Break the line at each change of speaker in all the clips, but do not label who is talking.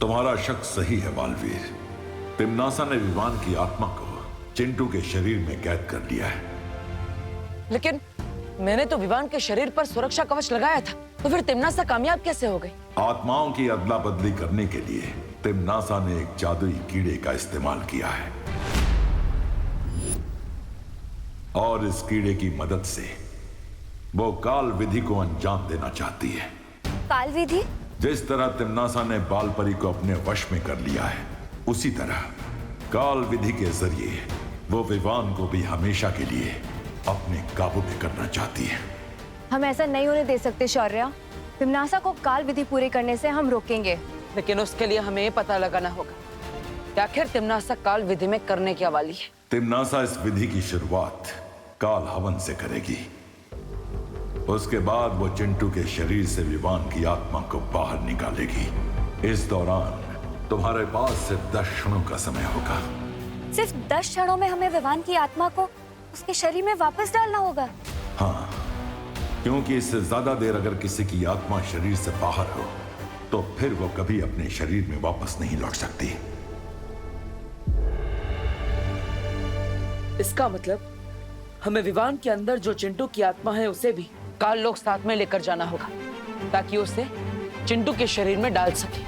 तुम्हारा शक सही है बालवीर। तिम्नासा ने विवान की आत्मा को चिंटू के शरीर में कैद कर लिया है।
लेकिन मैंने तो विवान के शरीर पर सुरक्षा कवच लगाया था, तो फिर तिम्नासा कामयाब कैसे हो गई?
आत्माओं की अदला बदली करने के लिए तिम्नासा ने एक जादुई कीड़े का इस्तेमाल किया है और इस कीड़े की मदद से वो काल विधि को अंजाम देना चाहती है।
काल विधि?
जिस तरह तिम्नासा ने बालपरी को अपने वश में कर लिया है, उसी तरह काल विधि के जरिए वो विवान को भी हमेशा के लिए अपने काबू में करना चाहती है।
हम ऐसा नहीं होने दे सकते शौर्या। तिम्नासा को काल विधि पूरी करने से हम रोकेंगे।
लेकिन उसके लिए हमें पता लगाना होगा कि आखिर तिम्नासा काल विधि में करने क्या वाली है।
तिम्नासा इस विधि की शुरुआत काल हवन से करेगी। उसके बाद वो चिंटू के शरीर से विवान की आत्मा को बाहर निकालेगी। इस दौरान तुम्हारे पास सिर्फ 10 क्षणों का समय होगा।
सिर्फ 10 क्षणों में हमें विवान की आत्मा को उसके शरीर में वापस डालना होगा?
हाँ, क्योंकि इससे ज्यादा देर अगर किसी की आत्मा शरीर से बाहर हो तो फिर वो कभी अपने शरीर में वापस नहीं लौट सकती।
इसका मतलब हमें विवान के अंदर जो चिंटू की आत्मा है उसे भी काल लोक साथ में लेकर जाना होगा, ताकि उसे चिंटू के शरीर में डाल सके।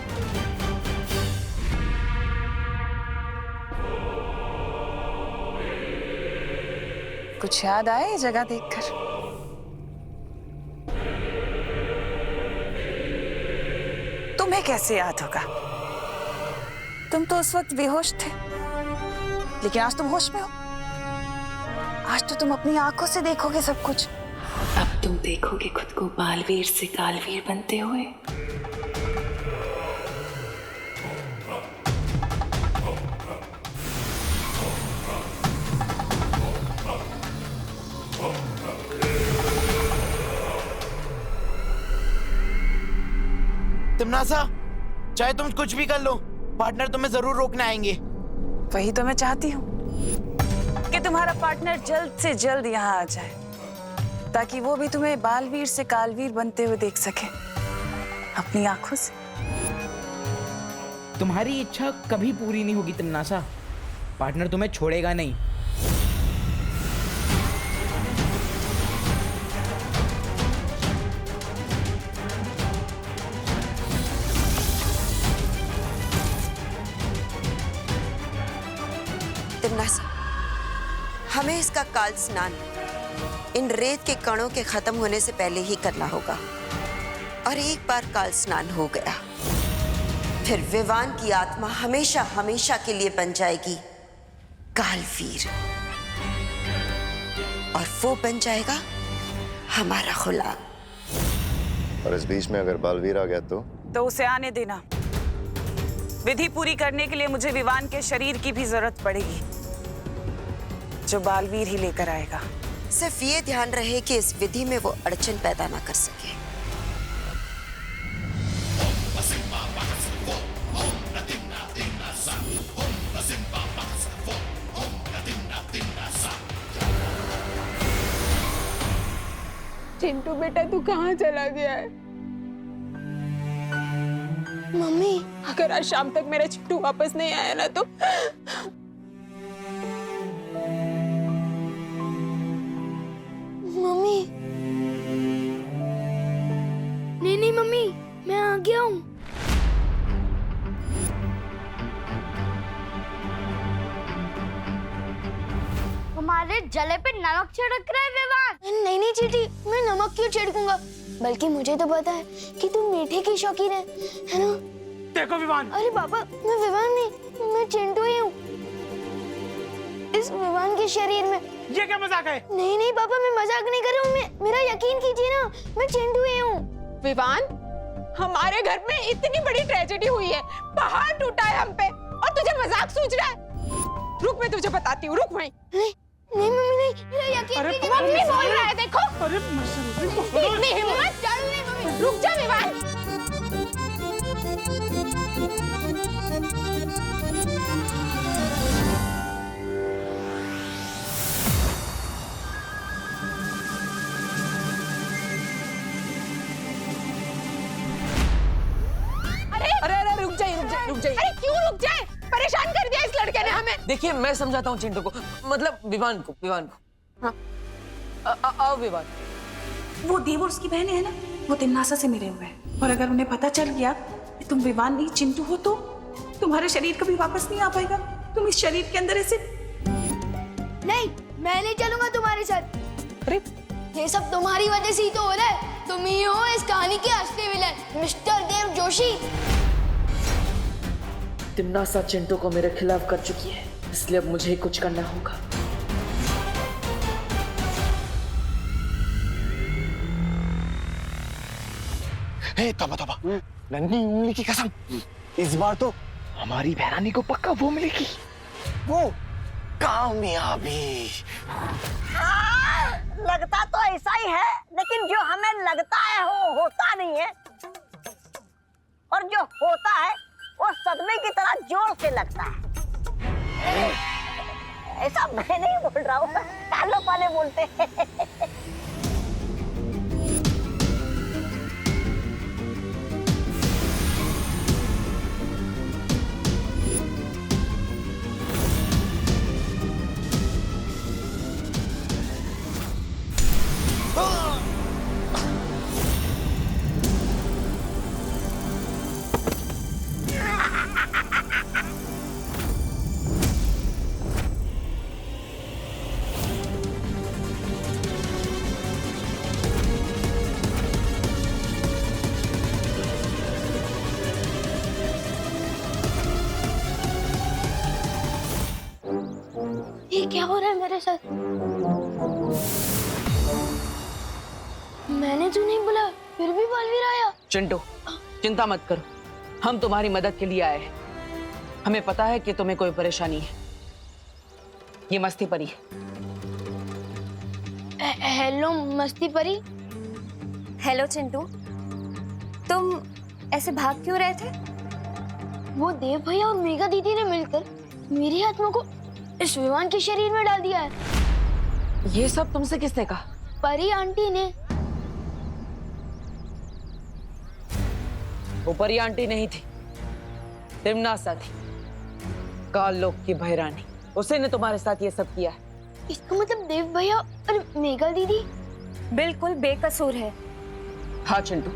कुछ याद आए ये जगह देखकर? तुम्हें कैसे याद होगा? तुम तो उस वक्त बेहोश थे, लेकिन आज तुम होश में हो। आज तो तुम अपनी आंखों से देखोगे सब कुछ।
अब तुम देखोगे खुद को बालवीर से कालवीर बनते हुए।
तिम्नासा, चाहे तुम कुछ भी कर लो, पार्टनर तुम्हें जरूर रोकने आएंगे।
वही तो मैं चाहती हूँ कि तुम्हारा पार्टनर जल्द से जल्द यहाँ आ जाए, ताकि वो भी तुम्हें बालवीर से कालवीर बनते हुए देख सके अपनी आंखों से।
तुम्हारी इच्छा कभी पूरी नहीं होगी तिम्नासा। पार्टनर तुम्हें छोड़ेगा नहीं।
तिम्नासा, हमें इसका काल स्नान इन रेत के कणों के खत्म होने से पहले ही करना होगा। और एक बार काल स्नान हो गया, फिर विवान की आत्मा हमेशा हमेशा के लिए बन जाएगी कालवीर, और वो बन जाएगा हमारा गुलाम।
और इस बीच में अगर बालवीर आ गया तो
उसे आने देना। विधि पूरी करने के लिए मुझे विवान के शरीर की भी जरूरत पड़ेगी, जो बालवीर ही लेकर आएगा।
सिर्फ ये ध्यान रहे कि इस विधि में वो अड़चन पैदा ना कर सके।
चिंटू बेटा, तू कहाँ चला गया है? मम्मी, अगर आज शाम तक मेरा चिंटू वापस नहीं आया ना तो मम्मी।
नहीं मम्मी, मैं आ गया हूँ। हमारे जले पे नमक छिड़क रहा है विवान। नहीं चीटी, मैं नमक क्यों छिड़कूंगा? बल्कि मुझे तो पता है कि तुम मीठे की शौकीन है ना?
देखो विवान।
अरे पापा, मैं विवान नहीं, मैं चिंटू ही हूँ। इस विवान के शरीर में।
ये क्या मजाक है?
नहीं पापा, मैं मजाक नहीं कर रहा हूँ। मेरा यकीन कीजिए ना, मैं चिंटू ही हूँ।
विवान, हमारे घर में इतनी बड़ी ट्रेजेडी हुई है, पहाड़ टूटा है हम पे, और तुझे मजाक सूझ रहा है? रुक, मैं तुझे बताती हूँ, रुक वहीं।
नहीं मम्मी, नहीं, मेरा यकीन कीजिए।
मम्मी बोल रहा है, देखो।
अरे
इतनी हिम्मत? रुक जा विवान।
रुक जाइए।
अरे क्यों रुक जाए? परेशान कर दिया इस लड़के ने हमें।
देखिए मैं समझाता हूँ चिंटू को, मतलब विवान को।
हाँ।
आओ विवान।
वो देव और उसकी बहनें है ना, वो तिन्नासा से मिले हुए हैं, और अगर उन्हें पता चल गया कि तुम विवान नहीं चिंटू हो तो तुम्हारा शरीर कभी वापस नहीं आ पाएगा। तुम इस शरीर के अंदर ऐसे।
नहीं, मैं नहीं चलूंगा तुम्हारे साथ।
अरे
ये सब तुम्हारी वजह से ही तो हो रहा है। तुम ही हो इस कहानी के असली विलन, मिस्टर देव जोशी।
तिम्नासा चिंटू को मेरे खिलाफ कर चुकी है, इसलिए अब मुझे ही कुछ करना होगा।
हे तोबा तोबा, नन्ही उंगली की कसम, इस बार तो हमारी बहरानी को पक्का वो मिलेगी, वो कामयाबी।
लगता तो ऐसा ही है, लेकिन जो हमें लगता है वो होता नहीं है, और जो होता है वो सदमे की तरह जोर से लगता है। ऐसा मैं नहीं बोल रहा हूँ, कालो पाले बोलते हैं।
ये क्या हो रहा है मेरे साथ? मैंने तो नहीं बोला, फिर भी बलवीर आया।
चिंटू चिंता मत करो, हम तुम्हारी मदद के लिए आए हैं। हमें पता है कि तुम्हें कोई परेशानी है। ये मस्ती परी है।
हेलो मस्ती परी।
हेलो चिंटू, तुम ऐसे भाग क्यों रहे थे?
वो देव भैया और मेघा दीदी ने मिलकर मेरी आत्मा को इस विमान के शरीर में डाल दिया है।
ये सब तुमसे किसने कहा?
परी आंटी ने।
वो परी आंटी नहीं थी, तिम्नासा थी, काल लोक की बहरानी। उसी ने तुम्हारे साथ ये सब किया है।
इसका मतलब देव भैया और मेघा दीदी
बिल्कुल बेकसूर है।
हाँ चिंटू,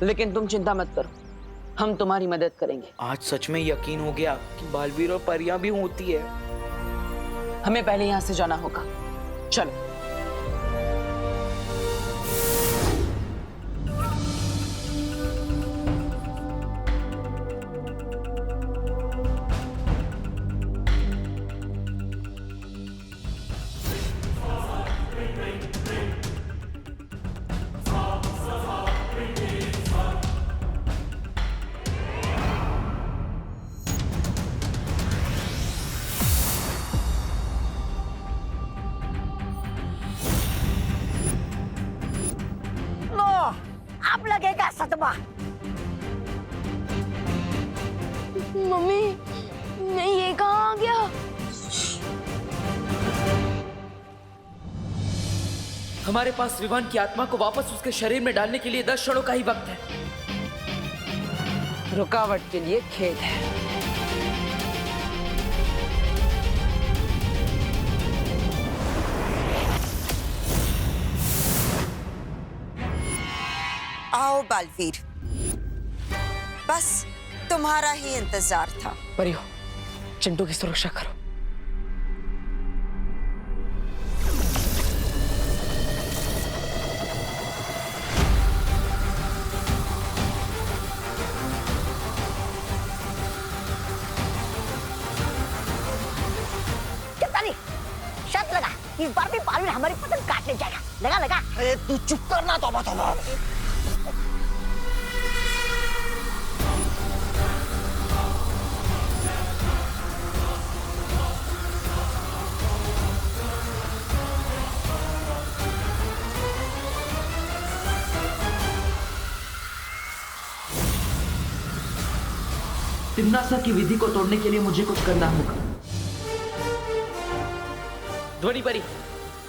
लेकिन तुम चिंता मत करो, हम तुम्हारी मदद करेंगे।
आज सच में यकीन हो गया कि बालवीर और परियां भी होती है।
हमें पहले यहाँ से जाना होगा, चलो।
अब लगेगा सदमा।
मम्मी, नहीं ये कहाँ आ गया?
हमारे पास विवान की आत्मा को वापस उसके शरीर में डालने के लिए 10 क्षणों का ही वक्त है। रुकावट के लिए खेद है।
आओ बालवीर, बस तुम्हारा ही इंतजार था।
परियो, चिंटू की सुरक्षा करो।
कितना नहीं, शर्त लगा, इस बार भी बालवीर हमारी पतंग काटने जाएगा। लगा लगा।
अरे तू चुप करना तोबा तोबा।
तिम्नासा की विधि को तोड़ने के लिए मुझे कुछ करना होगा। ध्वनि परी।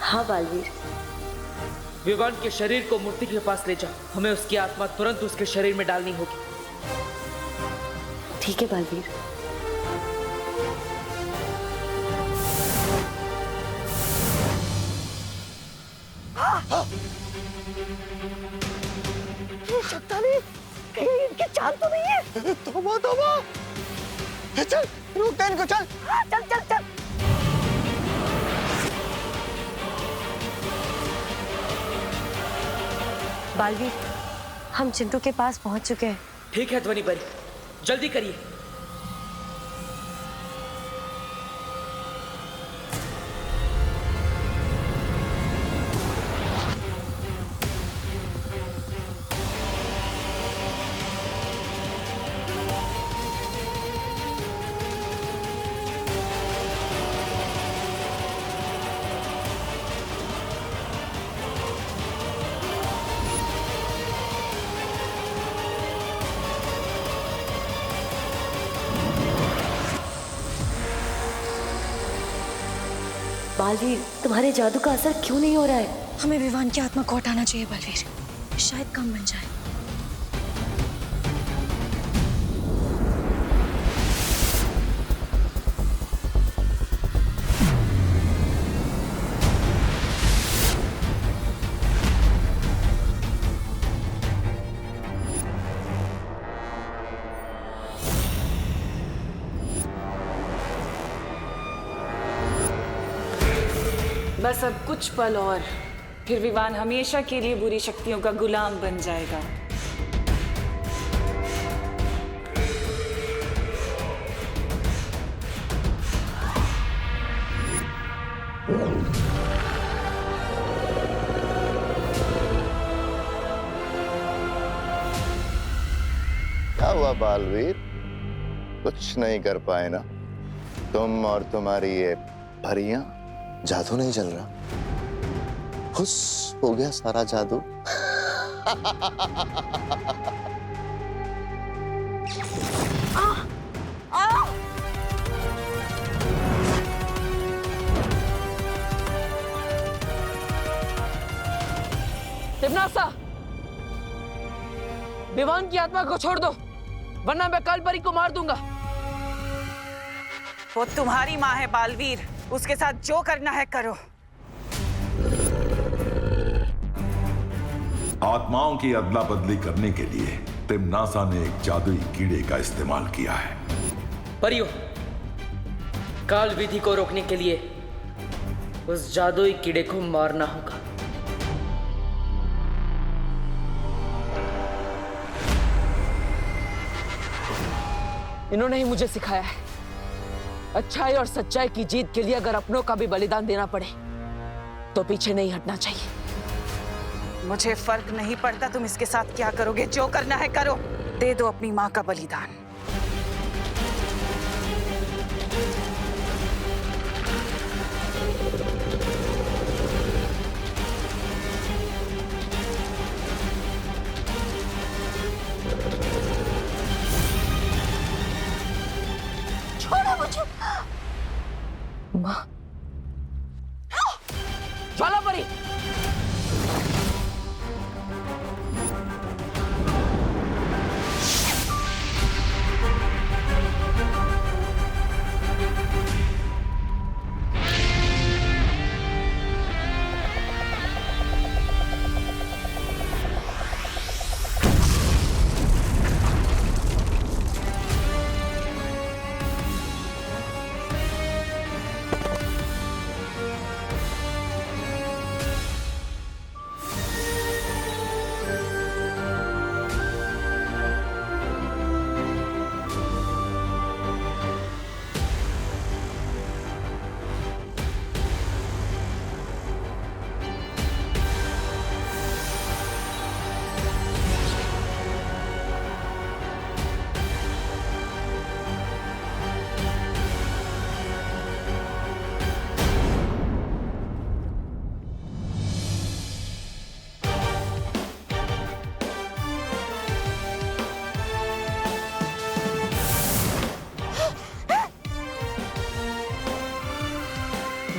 हाँ बालवीर।
विवान के शरीर को मूर्ति के पास ले जाओ। हमें उसकी आत्मा तुरंत उसके शरीर में डालनी होगी।
ठीक है बालवीर।
कहीं इनकी चाल तो नहीं है।
तोबा तोबा, चल रोक दे इनको, चल।
हाँ, चल चल चल।
बालवीर, हम चिंटू के पास पहुंच चुके हैं।
ठीक है ध्वनि परी, जल्दी करिए।
बालवीर, तुम्हारे जादू का असर क्यों नहीं हो रहा है?
हमें विवान की आत्मा को हटाना चाहिए बालवीर, शायद काम बन जाए।
बस अब कुछ पल और, फिर विवान हमेशा के लिए बुरी शक्तियों का गुलाम बन जाएगा।
क्या हुआ बालवीर, कुछ नहीं कर पाए ना तुम और तुम्हारी ये परियां?
जादू नहीं चल रहा,
खुश हो गया सारा जादू।
तिम्नासा, विवान की आत्मा को छोड़ दो, वरना मैं काल परी को मार दूंगा।
वो तुम्हारी माँ है बालवीर, उसके साथ जो करना है करो।
आत्माओं की अदला बदली करने के लिए तिम्नासा ने एक जादुई कीड़े का इस्तेमाल किया है।
परियो, काल विधि को रोकने के लिए उस जादुई कीड़े को मारना होगा। इन्होंने ही मुझे सिखाया है, अच्छाई और सच्चाई की जीत के लिए अगर अपनों का भी बलिदान देना पड़े तो पीछे नहीं हटना चाहिए।
मुझे फर्क नहीं पड़ता तुम इसके साथ क्या करोगे, जो करना है करो। दे दो अपनी माँ का बलिदान।
छोड़ो मुझे।
माँ, ज्वाला परी,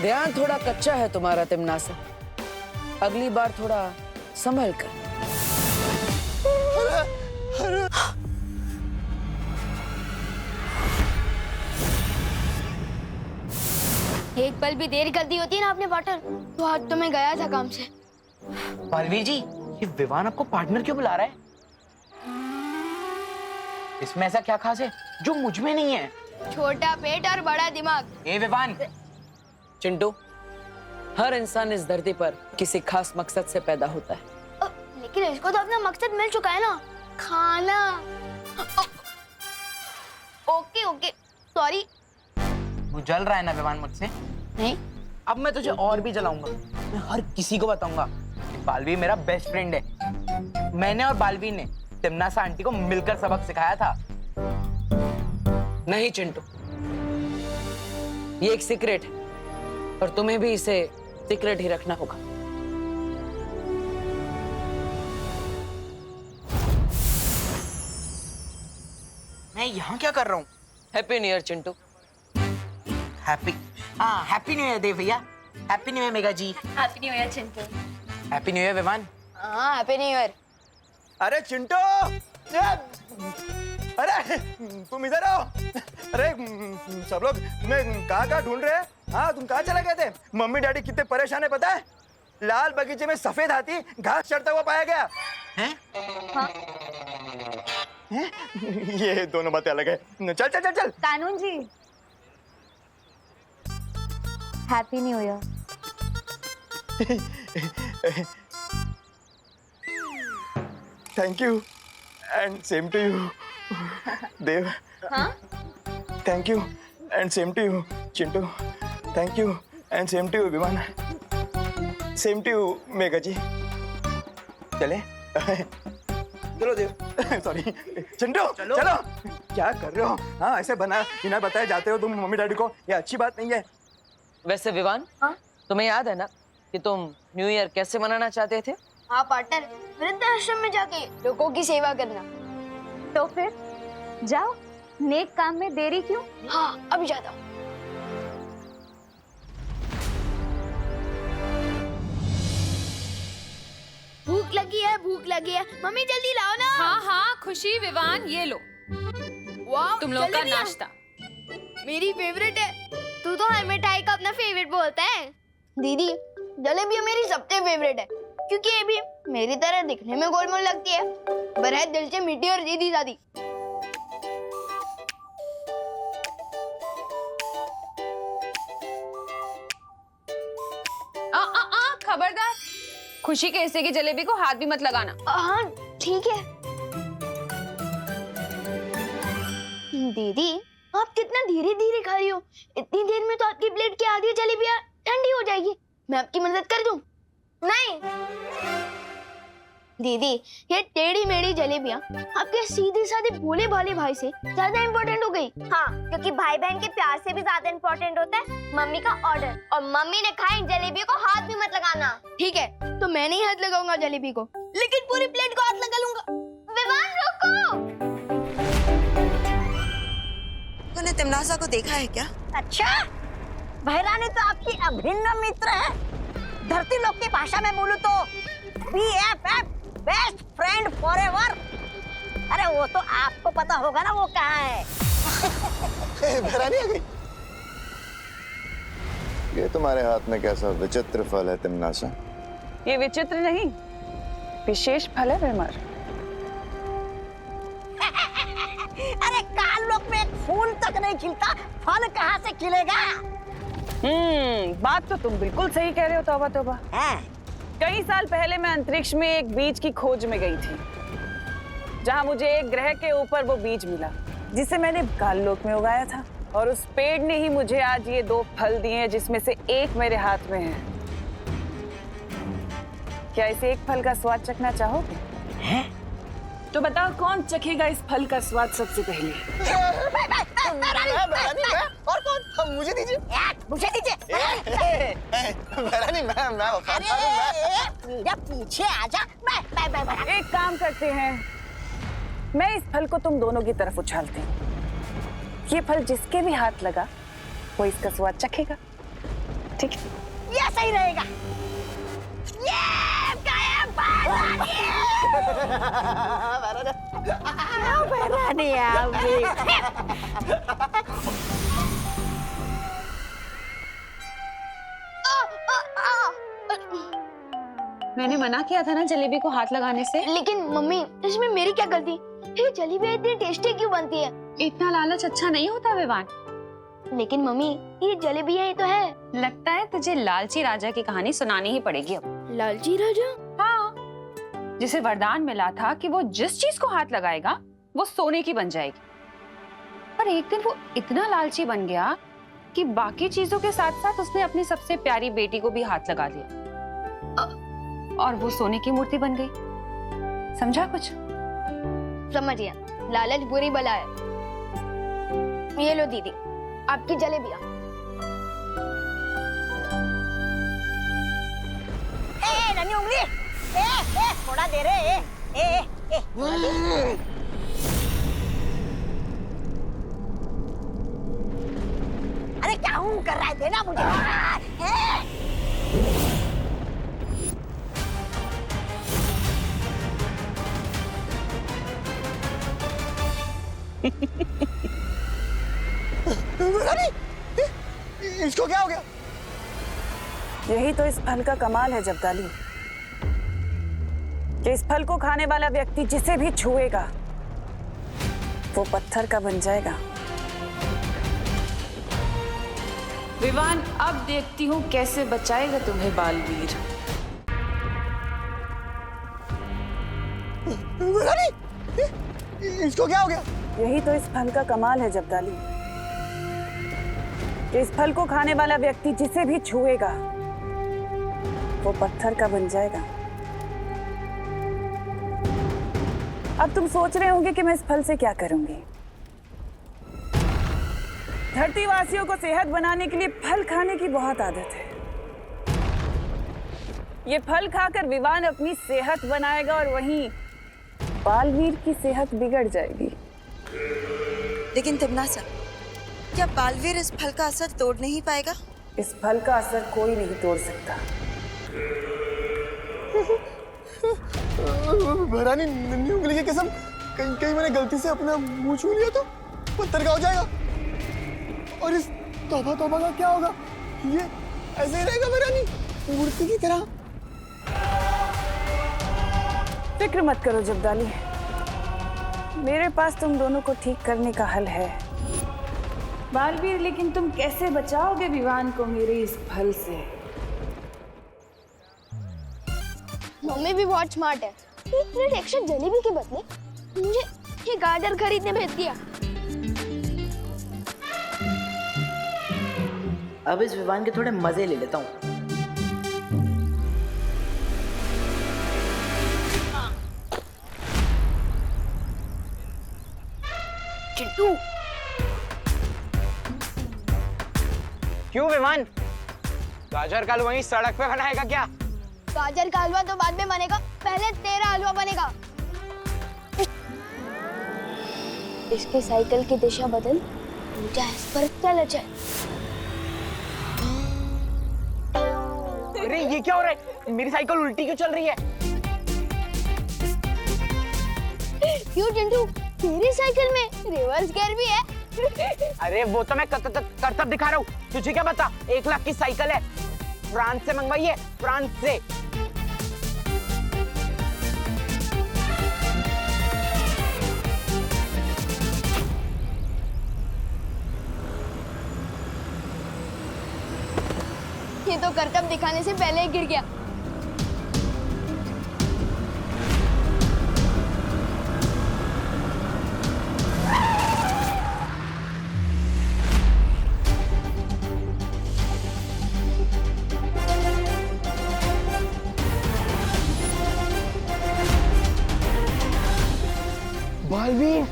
ध्यान थोड़ा कच्चा है तुम्हारा तिम्नासा, अगली बार थोड़ा संभल कर।
एक पल भी देर कर दी होती ना आपने पार्टनर, तो आज तो मैं गया था काम से।
बालवीर जी, ये विवान आपको पार्टनर क्यों बुला रहा है? इसमें ऐसा क्या खास है जो मुझ में नहीं है?
छोटा पेट और बड़ा दिमाग।
ए विवान,
चिंटू, हर इंसान इस धरती पर किसी खास मकसद से पैदा होता है।
लेकिन इसको तो अपना मकसद मिल चुका है ना, खाना। Okay okay, sorry.
तू जल रहा है ना विवान मुझसे?
नहीं।
अब मैं तुझे और भी जलाऊंगा। मैं हर किसी को बताऊंगा कि बालवीर मेरा बेस्ट फ्रेंड है। मैंने और बालवीर ने तिमनासा आंटी को मिलकर सबक सिखाया था।
नहीं चिंटू, ये एक सीक्रेट है और तुम्हें भी इसे सीक्रेट ही रखना होगा।
मैं यहाँ क्या कर रहा हूँ?
Happy new year Chintu.
Happy new year Dev भैया। Happy new year Mega ji.
Happy new year Chintu.
Happy new year Vivaan.
हाँ, हैप्पी न्यू ईयर।
अरे चिंटू, अरे तुम इधर आओ। अरे सब लोग तुम्हें कहाँ ढूंढ रहे हैं? हाँ, तुम कहाँ चले गए थे? मम्मी डैडी कितने परेशान है पता है? लाल बगीचे में सफेद हाथी घास चढ़ता हुआ पाया गया है।
हाँ?
ये दोनों बातें अलग है। चल चल चल चल।
कानून जी, happy new year.
Thank you and same to you Dev.
हाँ?
Thank you and same to you Chintu. Thank you and same to you Viman. Same to you Mega ji. चले? चलो देव। सॉरी चिंटू, चलो। क्या कर रहे हो? हाँ, ऐसे बिना बताए जाते हो तुम मम्मी डैडी को, ये अच्छी बात नहीं है।
वैसे विवान,
हाँ?
तुम्हें याद है ना कि तुम न्यू ईयर कैसे मनाना चाहते थे?
हाँ पार्टनर, वृद्धाश्रम में जाके लोगों की सेवा करना।
तो फिर जाओ, नेक काम में देरी क्यों?
हाँ, अभी जाता हूँ। भूख लगी है, मम्मी जल्दी लाओ ना।
हाँ हाँ खुशी, विवान, ये लो
वाह,
तुम लोग का
जलेबियाँ।
नाश्ता।
मेरी फेवरेट है। तू तो हर मिठाई का अपना फेवरेट बोलता है। दीदी, जलेबियाँ मेरी सबसे फेवरेट है, क्योंकि ये भी मेरी तरह दिखने में गोलमोल लगती है, पर है दिल से मीठी और सीधी सादी।
खबरदार, खुशी के हिस्से की जलेबी को हाथ भी मत लगाना।
हाँ ठीक है। दीदी, आप कितना धीरे धीरे खा रही हो। इतनी देर में तो आपकी प्लेट की आधी जलेबियाँ ठंडी हो जाएगी। मैं आपकी मदद कर दूं? नहीं दीदी, ये टेढ़ी मेढ़ी जलेबियाँ आपके सीधे साधे भोले भाले भाई से ज्यादा इम्पोर्टेंट हो गई। हाँ, क्योंकि भाई बहन के प्यार से भी ज्यादा इम्पोर्टेंट होता है मम्मी का ऑर्डर, और मम्मी ने कहा इन जलेबी को हाथ भी मत लगाना। ठीक है, तो मैं नहीं हाथ लगाऊंगा जलेबी को, लेकिन पूरी प्लेट को हाथ लगा लूंगा। विवान रुको।
तूने तिमनासा को देखा है क्या?
अच्छा, भैरानी तो आपकी अभिन्न मित्र है। धरती लोक की भाषा में बोलूं तो BFF, बेस्ट फ्रेंड फॉरएवर। अरे वो तो आपको पता होगा ना वो कहाँ है।
भैरानी आ गई। ये तुम्हारे हाथ में कैसा विचित्र फल है तिमनासा?
ये विचित्र नहीं, विशेष फल है विमर।
अरे काल लोक में एक फूल तक नहीं खिलता, फल कहाँ से खिलेगा?
बात तो तुम बिल्कुल सही कह रहे हो तौबा तौबा। कई साल पहले मैं अंतरिक्ष में एक बीज की खोज में गई थी, जहां मुझे एक ग्रह के ऊपर वो बीज मिला जिसे मैंने काललोक में उगाया था, और उस पेड़ ने ही मुझे आज ये 2 फल दिए हैं, जिसमें से एक मेरे हाथ में है। क्या इस एक फल का स्वाद चखना चाहोगे? हैं? तो बताओ कौन चखेगा इस फल का स्वाद सबसे पहले?
और कौन? मुझे दीजिए।
मुझे दीजिए।
भैरानी, मैं
जब पीछे आजा। मैं
एक काम करते हैं, मैं इस फल को तुम दोनों की तरफ उछालती हूँ। ये फल जिसके भी हाथ लगा वो इसका स्वाद चखेगा, ठीक है?
ये सही रहेगा। भैरानी आ गई।
मैंने मना किया था ना जलेबी को हाथ लगाने से।
लेकिन मम्मी इसमें मेरी क्या गलती? ये जलेबी इतनी टेस्टी क्यों बनती है?
इतना लालच अच्छा नहीं होता विवान।
लेकिन मम्मी ये जलेबी ही तो है।
लगता है तुझे लालची राजा की कहानी सुनानी ही पड़ेगी अब।
लालची राजा?
हाँ, जिसे वरदान मिला था कि वो जिस चीज को हाथ लगाएगा वो सोने की बन जाएगी। पर एक दिन वो इतना लालची बन गया कि बाकी चीजों के साथ साथ उसने अपनी सबसे प्यारी बेटी को भी हाथ लगा दिया और वो सोने की मूर्ति बन गई। समझा कुछ?
समझ गया, लालच बुरी बला है। ये लो दीदी आपकी जलेबियां।
नन्ही उंगली, थोड़ा दे रे। अरे क्या हूँ कर रहा है, देना मुझे।
इसको क्या हो गया?
यही तो इस फल का कमाल है जब्दाली, कि इस फल को खाने वाला व्यक्ति जिसे भी छुएगा वो पत्थर का बन जाएगा। विवान, अब देखती हूँ कैसे बचाएगा तुम्हें बालवीर।
इसको क्या हो गया?
यही तो इस फल का कमाल है जब्दाली, कि इस फल को खाने वाला व्यक्ति जिसे भी छुएगा वो पत्थर का बन जाएगा। अब तुम सोच रहे होंगे कि मैं इस फल से क्या करूंगी। धरती वासियों को सेहत बनाने के लिए फल खाने की बहुत आदत है। ये फल खाकर विवान अपनी सेहत बनाएगा और वहीं बालवीर की सेहत बिगड़ जाएगी।
लेकिन तिमनासा, क्या बालवीर इस फल का असर तोड़ नहीं पाएगा?
इस फल का असर कोई नहीं तोड़ सकता।
भरानी, नन्ही उंगली की कसम, कहीं मैंने गलती से अपना मुंह छू लिया तो पत्थर का हो जाएगा। और इस तौबा तौबा का क्या होगा? ये ऐसे ही रहेगा भरानी, मूर्ति की तरह।
फिक्र मत करो जब्दाली, मेरे पास तुम दोनों को ठीक करने का हल है। बालवीर, लेकिन तुम कैसे बचाओगे विवान को मेरे इस फल से?
मम्मी भी बहुत स्मार्ट है। एक प्लेट एक्स्ट्रा जलेबी के बदले मुझे ये गाजर खरीदने भेज दिया।
अब इस विवान के थोड़े मजे ले लेता हूँ।
चिंटू,
क्यों विवान? गाजर का हलवा वहीं सड़क पे बनाएगा क्या?
गाजर का हलवा तो बाद में बनेगा, पहले तेरा हलवा बनेगा। इसकी साइकिल की दिशा बदल, ऊंचा इस पर चल जाए।
अरे ये क्या हो रहा है? मेरी साइकिल उल्टी क्यों चल रही है?
क्यों चिंटू, तेरी साइकिल में रिवर्स गियर भी है?
अरे वो तो मैं करतब दिखा रहा हूँ, तुझे क्या पता? 1 लाख की साइकिल है, फ्रांस से मंगवाई है, फ्रांस से।
ये तो करतब दिखाने से पहले ही गिर गया।
बालवीर,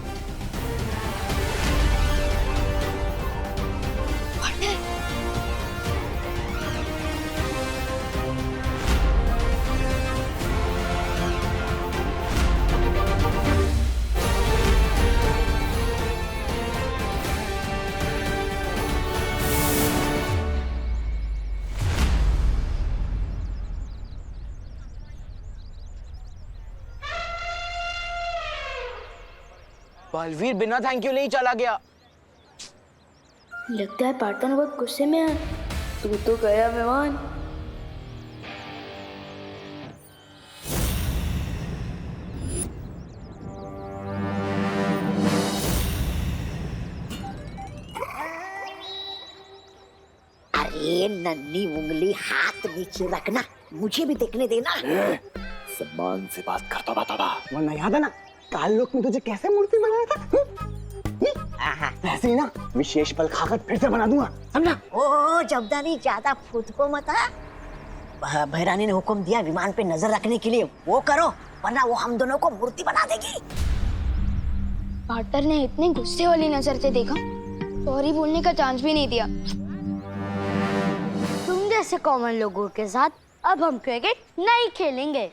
बालवीर बिना थैंक यू ले ही चला गया।
लगता है पार्टनर बहुत गुस्से में है। तू तो गया मेहमान।
ये नन्ही उंगली हाथ नीचे रखना, मुझे भी देखने देना।
सम्मान से बात करता बताबा, वरना याद है ना काल लोक में तुझे कैसे मूर्ति बनाया था? वैसे ही ना विशेष पल खाकर फिर से बना दूंगा, समझा?
ओ जबदानी, ज्यादा फुदको मत। भैरानी ने हुक्म दिया विमान पे नजर रखने के लिए, वो करो, वरना वो हम दोनों को मूर्ति बना देगी।
पार्टनर ने इतने गुस्से वाली नजर से देखा, सॉरी बोलने का चांस भी नहीं दिया। तुम जैसे कॉमन लोगों के साथ अब हम क्रिकेट नहीं खेलेंगे।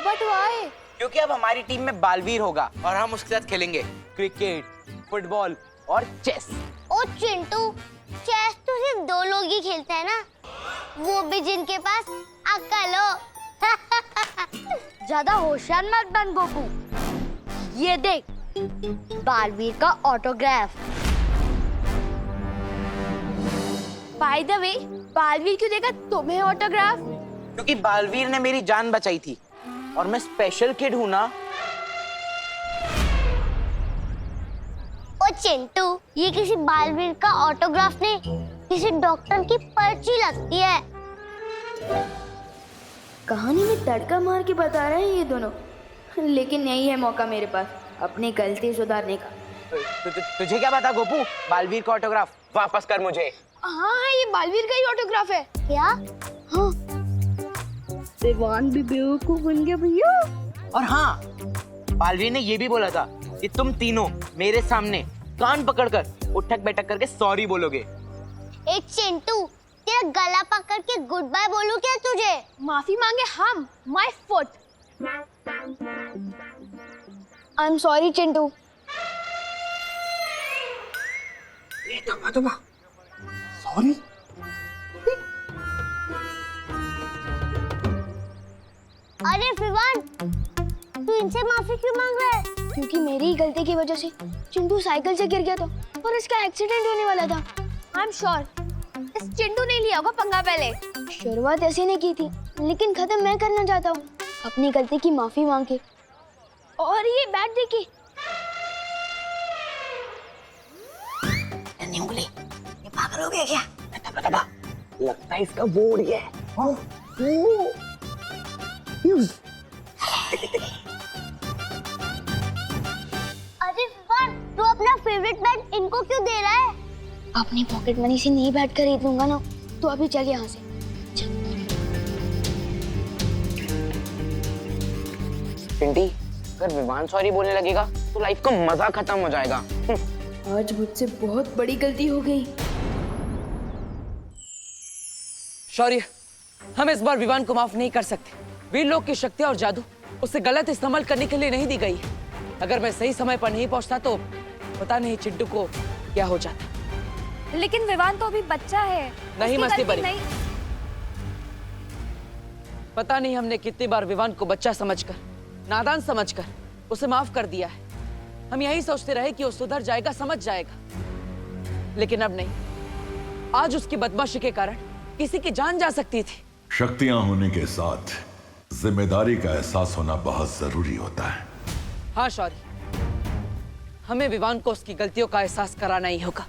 But why? क्योंकि अब हमारी टीम में बालवीर होगा और हम उसके साथ खेलेंगे क्रिकेट, फुटबॉल और चेस।
ओ चिंटू, चेस तो सिर्फ 2 लोग ही खेलते हैं ना, वो भी जिनके पास अक्ल हो। ज्यादा होशियार मत बन गोपू। ये देख, बालवीर का autograph. By the way, Baalveer क्यों देगा तुम्हें ऑटोग्राफ?
क्योंकि बालवीर ने मेरी जान बचाई थी और मैं स्पेशल किड हूँ ना।
ओ चिंटू, ये किसी बालवीर का ऑटोग्राफ नहीं, किसी डॉक्टर की पर्ची लगती है।
कहानी में तड़का मार के बता रहे हैं ये दोनों, लेकिन यही है मौका मेरे पास अपनी गलती सुधारने का।
तुझे क्या पता गोपू, बालवीर का ऑटोग्राफ वापस कर मुझे।
हाँ, ये बालवीर का ही ऑटोग्राफ है। क्या? हाँ।
विवान भी बेवकूफ बन गया भैया।
और हाँ, बालवीर ने ये भी बोला था कि तुम तीनों मेरे सामने कान पकड़कर उठक बैठक करके सॉरी बोलोगे।
ए चिंटू, तेरा गला पकड़ के गुड बाय बोलूं क्या तुझे? माफी मांगे हम, my foot. I am sorry Chintu.
Sorry?
अरे विवान, तू इनसे माफी क्यों मांग रहा है? क्योंकि मेरी ही गलती की वजह से चिंटू साइकिल से गिर गया था और इसका एक्सीडेंट होने वाला था। आई एम श्योर इस चिंटू ने लिया होगा पंगा पहले। शुरुआत ऐसी नहीं की थी, लेकिन खत्म मैं करना चाहता हूँ, अपनी गलती की माफी मांग के। और ये बैट देखिए।
नन्ही उंगली, ये पागल हो गया क्या?
बताबा, लगता है इसका वो उड़ गया है। हाँ,
अरे विवान, तू अपना फेवरेट बैट इनको क्यों दे रहा है? अपनी पॉकेट मनी से नहीं बैट खरीद लूंगा ना, तो अभी चल यहाँ से।
पिंटी, अगर विवान सॉरी बोलने लगेगा तो लाइफ का मजा खत्म हो जाएगा।
आज मुझसे बहुत बड़ी गलती हो गई।
शौर्य, हम इस बार विवान को माफ नहीं कर सकते। वीर लोग की शक्ति और जादू उसे गलत इस्तेमाल करने के लिए नहीं दी गई है। अगर मैं सही समय पर नहीं पहुंचता तो पता नहीं चिंटू को क्या हो जाता।
लेकिन विवान तो अभी बच्चा है।
नहीं
उसकी
मस्ती
गलती
बड़ी। पता नहीं हमने कितनी बार विवान को बच्चा समझकर, नादान समझकर उसे माफ कर दिया है। हम यही सोचते रहे कि वो सुधर जाएगा, समझ जाएगा, लेकिन अब नहीं। आज उसकी बदमाशी के कारण किसी की जान जा सकती थी।
शक्तियां होने के साथ जिम्मेदारी का एहसास होना बहुत जरूरी होता है।
हाँ शौर्य, हमें विवान को उसकी गलतियों का एहसास कराना ही होगा।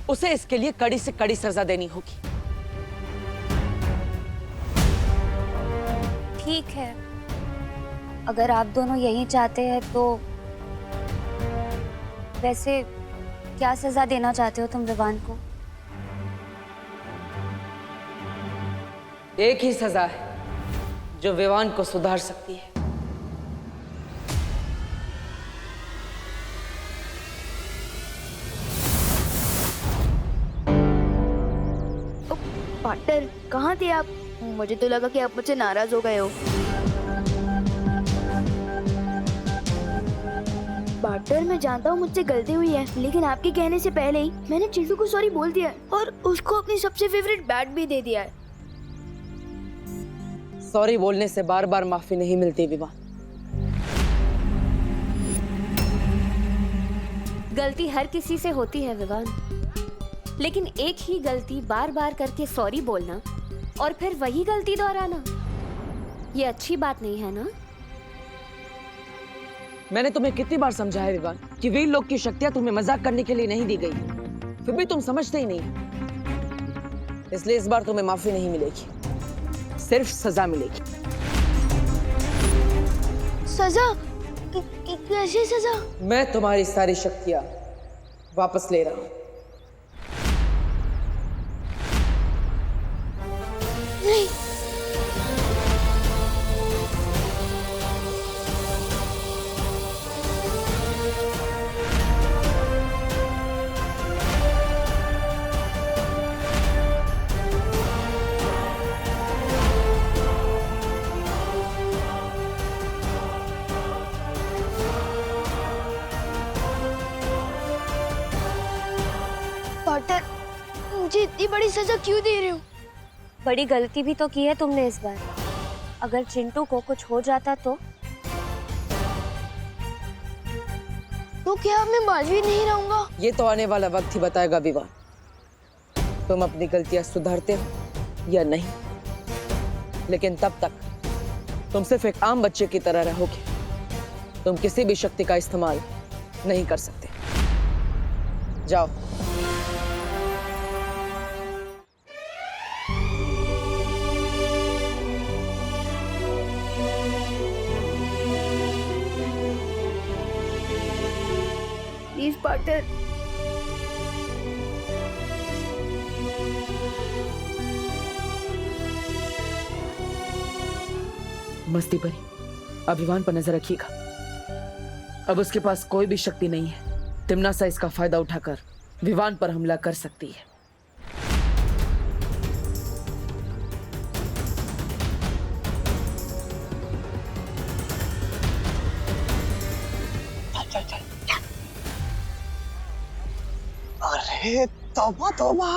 उसे इसके लिए कड़ी से कड़ी सजा देनी होगी।
ठीक है, अगर आप दोनों यही चाहते हैं तो वैसे क्या सजा देना चाहते हो तुम विवान को?
एक ही सजा है जो विवान को सुधार सकती है।
पार्टनर, कहाँ थे आप? मुझे तो लगा कि आप मुझसे नाराज हो गए हो। पार्टनर, मैं जानता हूँ मुझसे गलती हुई है, लेकिन आपके कहने से पहले ही मैंने चिंटू को सॉरी बोल दिया है और उसको अपनी सबसे फेवरेट बैट भी दे दिया है।
सॉरी बोलने से बार बार माफी नहीं मिलती विवान।
गलती हर किसी से होती है विवान, लेकिन एक ही गलती बार बार करके सॉरी बोलना और फिर वही गलती दोहराना, ये अच्छी बात नहीं है ना?
मैंने तुम्हें कितनी बार समझाया विवान कि वीर लोग की शक्तियां तुम्हें मजाक करने के लिए नहीं दी गई, फिर भी तुम समझते ही नहीं। इसलिए इस बार तुम्हें माफी नहीं मिलेगी, सिर्फ सजा मिलेगी।
सजा? कैसी सजा?
मैं तुम्हारी सारी शक्तियां वापस ले रहा हूं।
नहीं। पार्टनर, मुझे इतनी बड़ी सजा क्यों दे रहे हो?
बड़ी गलती भी तो की है तुमने इस बार। अगर चिंटू को कुछ हो जाता तो
क्या मैं मालवीर नहीं रहूंगा?
ये तो आने वाला वक्त ही बताएगा विवान, तुम अपनी गलतियां सुधारते हो या नहीं। लेकिन तब तक तुम सिर्फ एक आम बच्चे की तरह रहोगे। तुम किसी भी शक्ति का इस्तेमाल नहीं कर सकते। जाओ।
Please partner.
मस्ती परी, अभिमान पर नजर रखिएगा। अब उसके पास कोई भी शक्ति नहीं है। तिम्नासा इसका फायदा उठाकर विवान पर हमला कर सकती है।
अरे तौबा तौबा,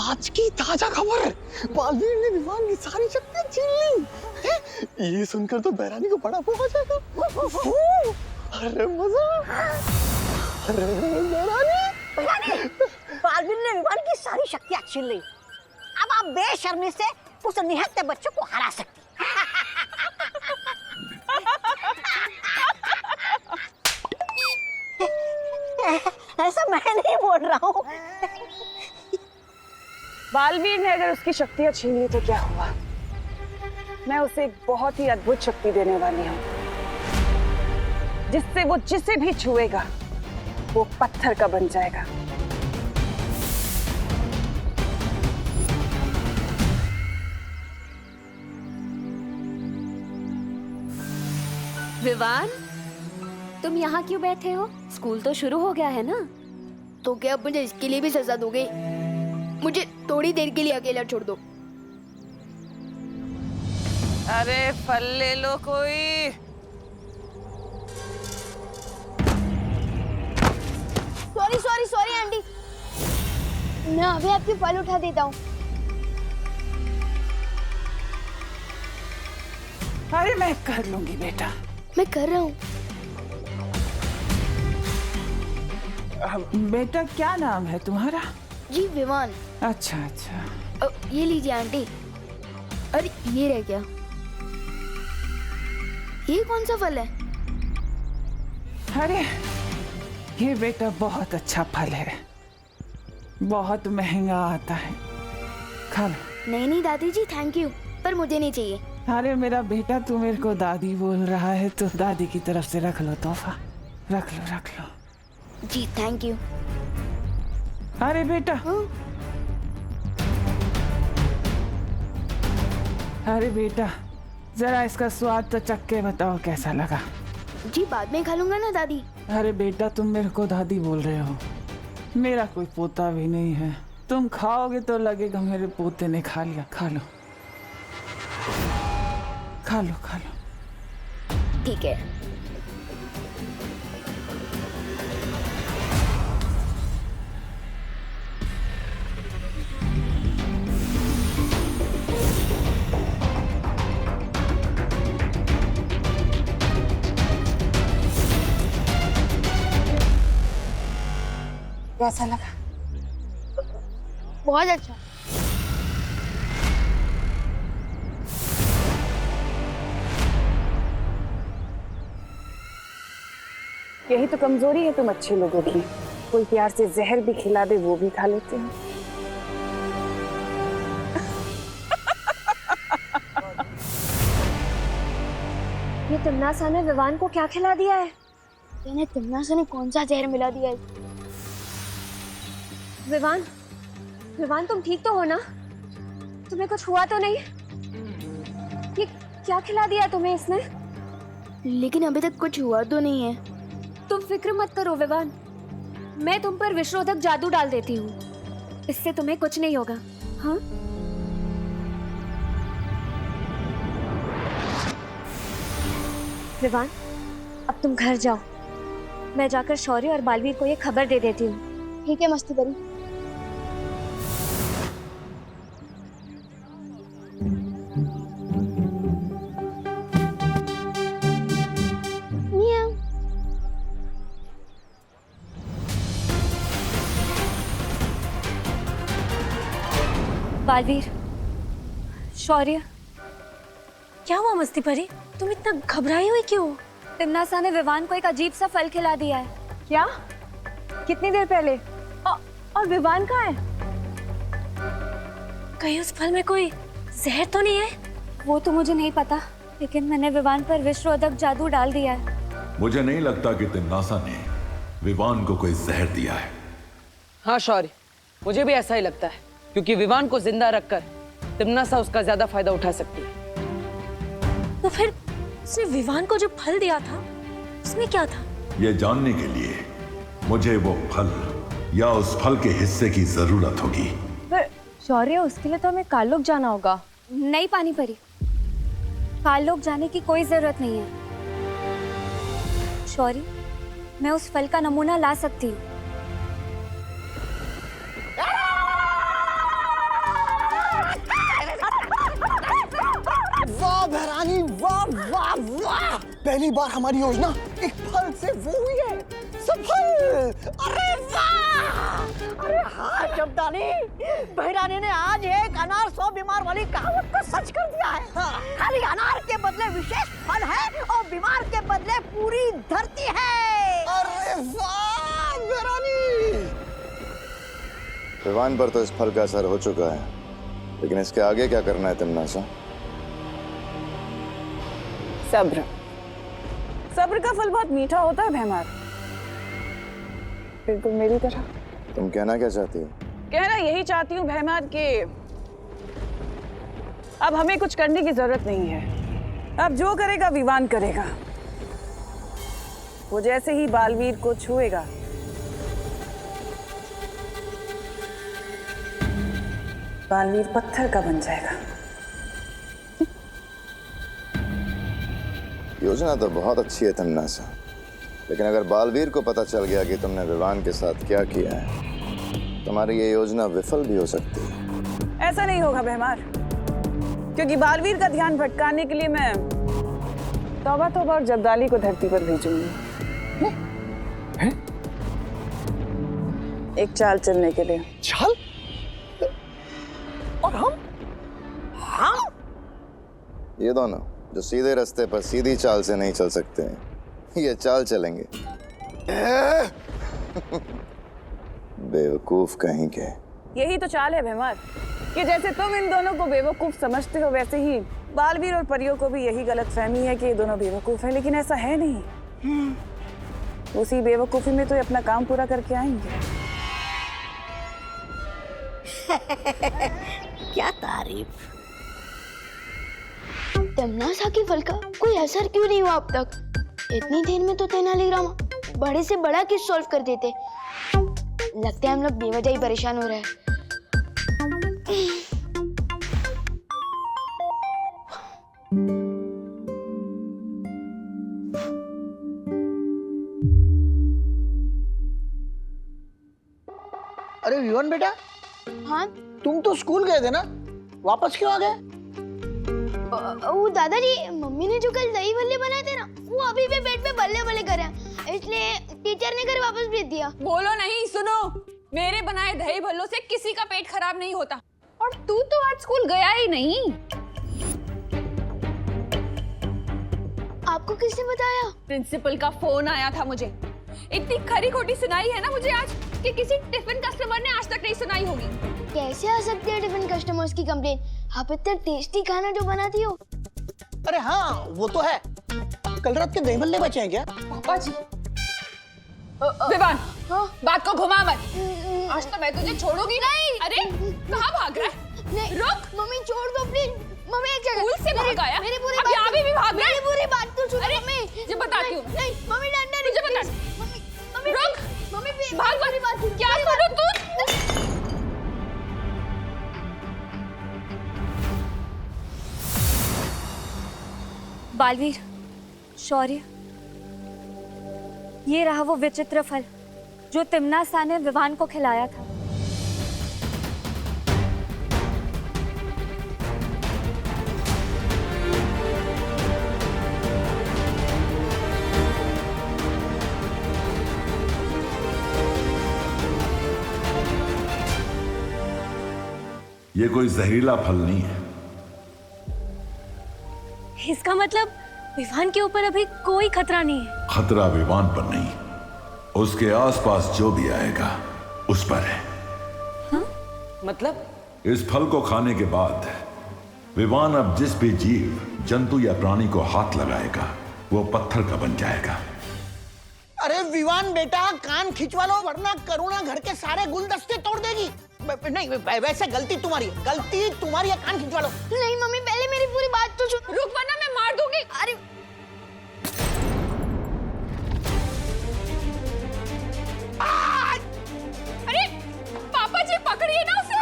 आज की ताजा खबर, बालवीर ने विवान की सारी शक्तियां छीन ली। ये सुनकर तो बैरानी को बड़ा वो आ जाएगा। अरे मजा। अरे बैरानी,
बालवीर ने विवान की सारी शक्तियां छीन ली। अब आप बेशर्मी से उस निहत्थे बच्चों को हरा सकती। ऐसा मैं नहीं बोल रहा हूँ।
बालवीर ने अगर उसकी शक्तियां छीन ली तो क्या हुआ? मैं उसे एक बहुत ही अद्भुत शक्ति देने वाली हूँ, जिससे वो जिसे भी छुएगा वो पत्थर का बन जाएगा।
विवान, तुम यहाँ क्यों बैठे हो? स्कूल तो शुरू हो गया है ना?
तो क्या आप मुझे इसके लिए भी सजा दोगे? मुझे थोड़ी देर के लिए अकेला छोड़ दो।
अरे फल ले लो कोई।
सॉरी सॉरी सॉरी आंटी, मैं अभी आपके फल उठा देता हूँ।
अरे मैं कर लूंगी बेटा।
मैं कर रहा हूँ।
बेटा क्या नाम है तुम्हारा?
जी विवान।
अच्छा अच्छा।
ये लीजिए आंटी। अरे ये रह गया। ये कौन सा फल है?
अरे ये बेटा बहुत अच्छा फल है, बहुत महंगा आता है, खा लो।
नहीं नहीं दादी जी, थैंक यू, पर मुझे नहीं चाहिए।
अरे मेरा बेटा, तू मेरे को दादी बोल रहा है तो दादी की तरफ से रख लो तोहफा, रख लो रख लो।
जी थैंक यू।
अरे बेटा। अरे बेटा, जरा इसका स्वाद तो चख के बताओ कैसा लगा।
जी बाद में खा लूंगा ना दादी।
अरे बेटा, तुम मेरे को दादी बोल रहे हो, मेरा कोई पोता भी नहीं है। तुम खाओगे तो लगेगा मेरे पोते ने खा लिया। खा लो खा लो खा लो।
ठीक है।
कैसा लगा?
बहुत अच्छा।
यही तो कमजोरी है तुम अच्छे लोगों की, कोई प्यार से जहर भी खिला दे वो भी खा लेते हैं।
ये तिमनासा ने विवान को क्या खिला दिया है?
इन्हें तिमनासा ने कौन सा जहर मिला दिया है?
विवान, विवान तुम ठीक तो हो ना? तुम्हें कुछ हुआ तो नहीं? ये क्या खिला दिया तुम्हें इसने?
लेकिन अभी तक कुछ हुआ तो नहीं है।
तुम फिक्र मत करो विवान, मैं तुम पर विषरोधक जादू डाल देती हूँ, इससे तुम्हें कुछ नहीं होगा। हाँ? विवान, अब तुम घर जाओ, मैं जाकर शौर्य और बालवीर को ये खबर दे देती हूँ।
ठीक है मस्ती परी।
बालवीर, शौर्य,
क्या हुआ मस्ती परी? तुम इतना घबराई हुई क्यों?
तिमनासा ने विवान को एक अजीब सा फल खिला दिया है। क्या? कितनी देर पहले? और विवान कहाँ है?
कहीं उस फल में कोई जहर तो नहीं है?
वो तो मुझे नहीं पता, लेकिन मैंने विवान पर विषरोधक जादू डाल दिया है।
मुझे नहीं लगता कि तिमनासा ने विवान को कोई जहर दिया है।
हाँ शौर्य, मुझे भी ऐसा ही लगता है, क्योंकि विवान को जिंदा रखकर तिमनासा उसका ज्यादा फायदा उठा सकती है।
तो फिर उसने विवान को जो फल दिया था, उसमें क्या था?
ये जानने के लिए मुझे वो फल या उस फल के हिस्से की जरूरत होगी।
पर शौर्य, उसके लिए तो हमें काललोक जाना होगा। नहीं पानी परी, काललोक जाने की कोई जरूरत नहीं है। शौर्य, मैं उस फल का नमूना ला सकती हूँ।
वाह बहरानी, वाह वाह वाह! पहली बार हमारी योजना एक फल से वो हुई है, सफल! अरे वाह!
अरे हाँ शब्दानी, बहरानी ने आज एक अनार 100 बीमार वाली कहावत को सच कर दिया है। खाली अनार के बदले विशेष फल है और बीमार के बदले पूरी धरती है।
अरे वाह बहरानी!
विवान पर तो इस फल का असर हो चुका है, लेकिन इसके आगे क्या करना है तिमनासा?
सब्र। सब्र का फल बहुत मीठा होता है भैमार, बिल्कुल मेरी तरह।
तुम कहना क्या चाहती हो?
कहना यही चाहती हूँ भैमार के अब हमें कुछ करने की जरूरत नहीं है। अब जो करेगा विवान करेगा। वो जैसे ही बालवीर को छुएगा, बालवीर पत्थर का बन जाएगा।
योजना तो बहुत अच्छी है तिमनासा, लेकिन अगर बालवीर को पता चल गया कि तुमने विवान के साथ क्या किया है, तुम्हारी ये योजना विफल भी हो सकती है।
ऐसा नहीं होगा भैमार, क्योंकि बालवीर का ध्यान भटकाने के लिए मैं तौबा तौबा और जब्दाली को धरती पर भेजूंगी। एक चाल चलने के लिए।
चाल? और हम?
ये दोनों जो सीधे रास्ते पर सीधी चाल से नहीं चल सकते हैं, ये चाल चलेंगे। बेवकूफ कहीं के।
यही तो चाल है भैमार, कि जैसे तुम इन दोनों को बेवकूफ समझते हो, वैसे ही बालवीर और परियों को भी यही गलतफहमी है कि ये दोनों बेवकूफ हैं, लेकिन ऐसा है नहीं। उसी बेवकूफी में तो ये अपना काम पूरा करके आएंगे।
क्या तारीफ।
तिमनासा की फल का कोई असर क्यों नहीं हुआ अब तक? इतनी देर में तो तेनालीराम बड़े से बड़ा केस सॉल्व कर देते। लगता है हम लोग बेवजह ही परेशान हो रहे हैं।
अरे विवान बेटा,
हाँ
तुम तो स्कूल गए थे ना, वापस क्यों आ गए?
वो दादाजी, मम्मी ने जो कल दही भल्ले बनाए थे ना, वो अभी भी पेट में बल्ले बल्ले कर रहे हैं, इसलिए टीचर ने घर वापस भेज दिया।
बोलो नहीं, सुनो, मेरे बनाए दही भल्लों से किसी का पेट खराब नहीं होता। और तू तो आज स्कूल गया ही नहीं।
आपको किसने बताया?
प्रिंसिपल का फोन आया था मुझे। इतनी खरी खोटी सुनाई है ना मुझे आज, कि किसी टिफिन कस्टमर ने आज तक नहीं सुनाई होगी।
कैसे आ सकती है टिफिन कस्टमर्स की कंप्लेन? आप इतना टेस्टी खाना जो बनाती हो।
अरे हाँ, वो तो है। कल रात के दही बल्ले बचे हैं क्या?
पापा जी विवान, बात को घुमा मत। आज तो मैं तुझे छोड़ूंगी नहीं। अरे कहाँ भाग रहा है?
नहीं
रुक।
मम्मी छोड़ दो प्लीज। मम्मी एक जगह
स्कूल से भाग आया?
मेरी पूरी
अब
बात
यहाँ भी भाग रहा है?
मेरी पूरी बात तो सुनो
अरे,
मम्मी।
तुझे बताती हूँ।
नहीं मम्मी डंडा
तुझे बता।
मम्मी मम्मी
रुक।
मम्मी प्लीज
भाग
मेरी बात सुनो।
क्या सुनो तू?
बालवीर, शौर्य, ये रहा वो विचित्र फल जो तिम्नासा ने विवान को खिलाया था।
ये कोई जहरीला फल नहीं है।
इसका मतलब विवान के ऊपर अभी कोई खतरा नहीं है।
खतरा विवान पर नहीं, उसके आसपास जो भी आएगा उस पर है।
मतलब?
इस फल को खाने के बाद विवान अब जिस भी जीव, जंतु या प्राणी को हाथ लगाएगा वो पत्थर का बन जाएगा।
अरे विवान बेटा, कान खिंचवा लो वरना करुणा घर के सारे गुलदस्ते तोड़ देगी। नहीं वैसे गलती तुम्हारी है, गलती तुम्हारी है, कान खिंचवा लो।
नहीं मम्मी पहले मेरी पूरी बात तो सुनो।
रुक वरना मैं मार दूंगी।
अरे
अरे पापा जी पकड़िए ना उसे।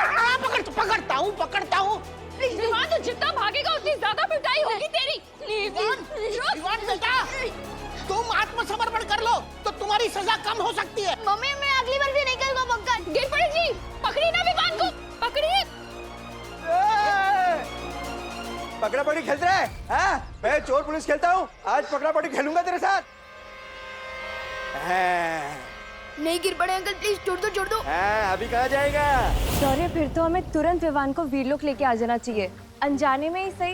पकड़ता हूँ।
विवान तो जितना भागेगा उतनी ज्यादा पिटाई होगी तेरी।
विवान बेटा, तुम आत्मसमर्पण कर लो तो तुम्हारी सजा कम हो सकती है।
मम्मी मैं अगली बार से नहीं करूँगा पक्का।
गिर पड़ी जी, पकड़िए ना विवान को, पकड़िए।
पकड़ा पकड़ी खेलते रहे? हाँ? मैं चोर पुलिस खेलता हूँ, आज पकड़ा पकड़ी खेलूंगा तेरे साथ।
नहीं गिर पड़े अंकल, प्लीज छोड़ दो।
अभी कहाँ जाएगा?
शौर्य, फिर तो हमें तुरंत विवान को वीरलोक लेके आ जाना चाहिए। अनजाने में ही सही,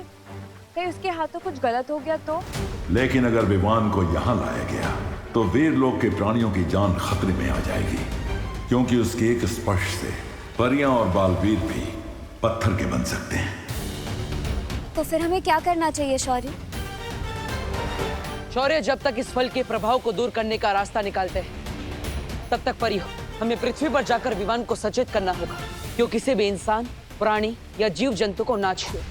कहीं उसके हाथों कुछ गलत हो गया तो।
लेकिन अगर विवान को यहाँ लाया गया तो वीरलोक के प्राणियों की जान खतरे में आ जाएगी, क्योंकि उसके एक स्पर्श से परियां और बालवीर भी पत्थर के बन सकते हैं।
तो फिर हमें क्या करना चाहिए शौर्य?
शौर्य, जब तक इस फल के प्रभाव को दूर करने का रास्ता निकालते हैं तब तक परियों, हमें पृथ्वी पर जाकर विवान को सचेत करना होगा, क्यों किसी भी इंसान, प्राणी या जीव जंतु को ना छुए।